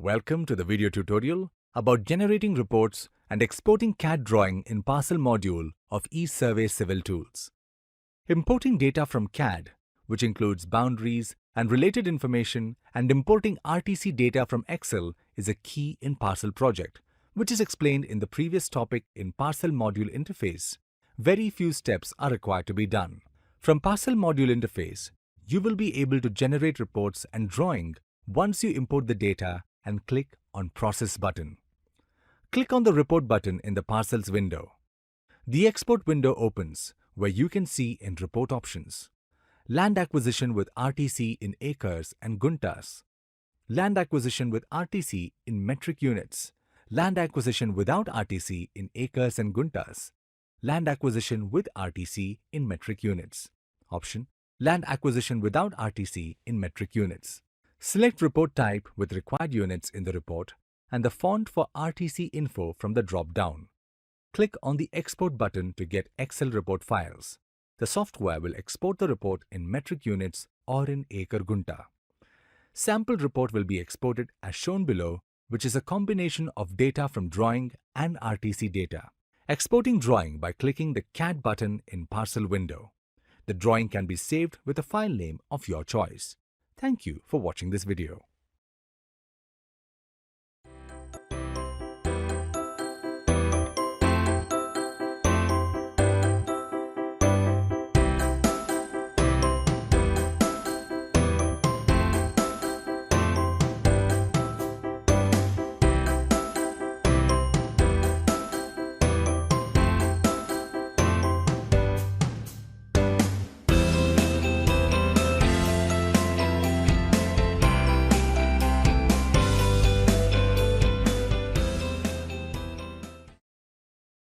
Welcome to the video tutorial about generating reports and exporting CAD drawing in Parcel module of ESurvey Civil Tools. Importing data from CAD, which includes boundaries and related information, and importing RTC data from Excel is a key in Parcel project, which is explained in the previous topic in Parcel module interface. Very few steps are required to be done. From Parcel module interface, you will be able to generate reports and drawing once you import the data and click on Process button. Click on the Report button in the Parcels window. The Export window opens, where you can see in Report options: Land acquisition with RTC in acres and guntas, land acquisition with RTC in metric units, land acquisition without RTC in acres and guntas, land acquisition with RTC in metric units. Option: Land acquisition without RTC in metric units. Select report type with required units in the report and the font for RTC info from the drop-down. Click on the Export button to get Excel report files. The software will export the report in metric units or in acre gunta. Sample report will be exported as shown below, which is a combination of data from drawing and RTC data. Exporting drawing by clicking the CAD button in Parcel window. The drawing can be saved with a file name of your choice. Thank you for watching this video.